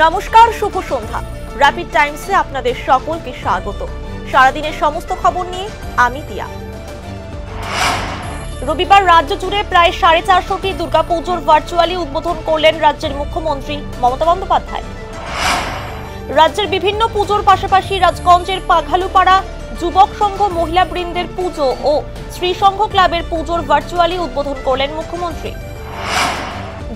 নমস্কার, শুভ সন্ধ্যা। র্যাপিড টাইমসে আপনাদের সকলকে স্বাগত। সারাদিনের সমস্ত খবর নিয়ে আমি দিয়া। রবিবার রাজ্য জুড়ে প্রায় 450টি দুর্গাপুজোর ভার্চুয়ালি উদ্বোধন করলেন রাজ্যের মুখ্যমন্ত্রী মমতা বন্দ্যোপাধ্যায়। রাজ্যের বিভিন্ন পুজোর পাশাপাশি রাজগঞ্জের পাঘালুপাড়া যুবক সংঘ মহিলা বৃন্দের পুজো ও শ্রীসংঘ ক্লাবের পুজোর ভার্চুয়ালি উদ্বোধন করলেন মুখ্যমন্ত্রী।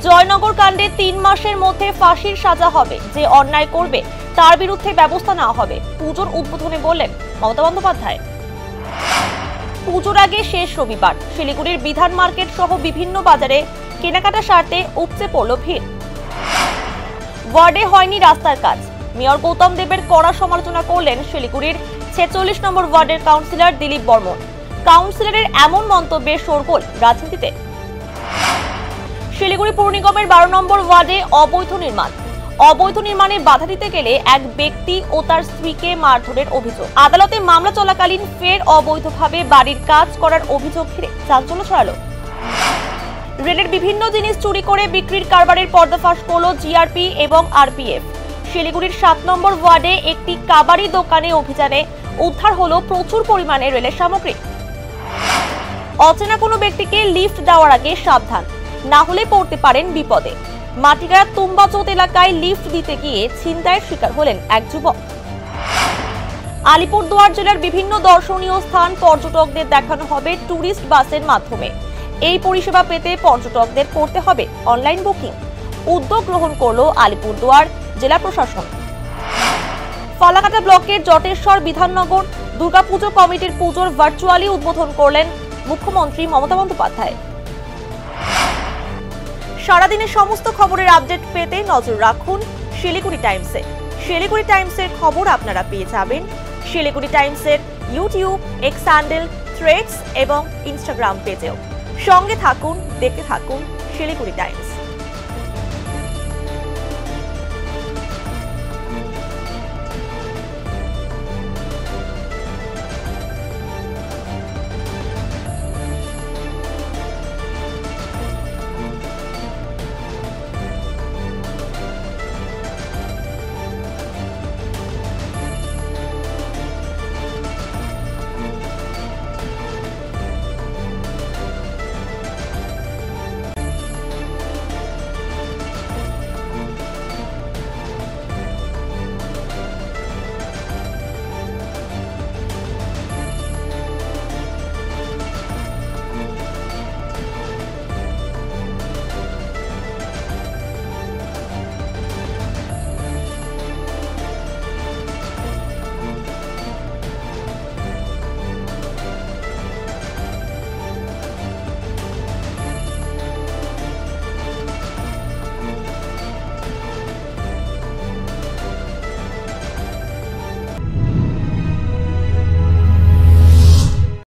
জয়নগর কাণ্ডে 3 মাসের মধ্যে ফাঁসির সাজা হবে, যে অন্যায় করবে তার বিরুদ্ধে ব্যবস্থা নেওয়া হবে, পুজোর উদ্বোধনে বললেন মমতা বন্দ্যোপাধ্যায়। পুজোর আগে শেষ রবিবার শিলিগুড়ির বিধান মার্কেট সহ বিভিন্ন বাজারে কেনাকাটা সারতে উপচে পড়ল ভিড়। ওয়ার্ডে হয়নি রাস্তার কাজ, মেয়র গৌতম দেবের কড়া সমালোচনা করলেন শিলিগুড়ির 46 নম্বর ওয়ার্ডের কাউন্সিলর দিলীপ বর্মন। কাউন্সিলরের এমন মন্তব্যে শোরগোল রাজনীতিতে। শিলিগুড়ি পৌর নিগমের 12 নম্বর ওয়ার্ডে অবৈধ নির্মাণে বাধা দিতে গেলে এক ব্যক্তি ও তার স্ত্রীকে মারধরের অভিযোগ। আদালতে মামলা চলাকালীন ফের অবৈধভাবে বাড়ির কাজ করার অভিযোগ ঘিরে চাঞ্চল্য ছড়ালো। রেলের বিভিন্ন জিনিস চুরি করে বিক্রির কারবারের পর্দাফাশ করল জিআরপি এবং আরপিএফ। শিলিগুড়ির 7 নম্বর ওয়ার্ডে একটি কাবাড়ি দোকানে অভিযানে উদ্ধার হলো প্রচুর পরিমাণে রেলের সামগ্রী। অচেনা কোনো ব্যক্তিকে লিফট দেওয়ার আগে সাবধান, না হলে পড়তে পারেন বিপদে। মাটিগাড়া তুম্বাচোত এলাকায় লিফট দিতে গিয়ে ছিনতাইয়ের শিকার হলেন এক যুবক। আলিপুরদুয়ার জেলার বিভিন্ন দর্শনীয় স্থান পর্যটকদের দেখানো হবে টুরিস্ট বাসের মাধ্যমে। এই পরিষেবা পেতে পর্যটকদের করতে হবে অনলাইন বুকিং। উদ্যোগ গ্রহণ করল আলিপুরদুয়ার জেলা প্রশাসন। ফালাকাটা ব্লকের জটেশ্বর বিধাননগর দুর্গাপুজো কমিটির পুজোর ভার্চুয়ালি উদ্বোধন করলেন মুখ্যমন্ত্রী মমতা বন্দ্যোপাধ্যায়। সারাদিনের সমস্ত খবরের আপডেট পেতে নজর রাখুন শিলিগুড়ি টাইমসে। শিলিগুড়ি টাইমসের খবর আপনারা পেয়ে যাবেন শিলিগুড়ি টাইমসের ইউটিউব, এক্স হ্যান্ডেল, থ্রেডস এবং ইনস্টাগ্রাম পেজেও। সঙ্গে থাকুন, দেখতে থাকুন শিলিগুড়ি টাইমস।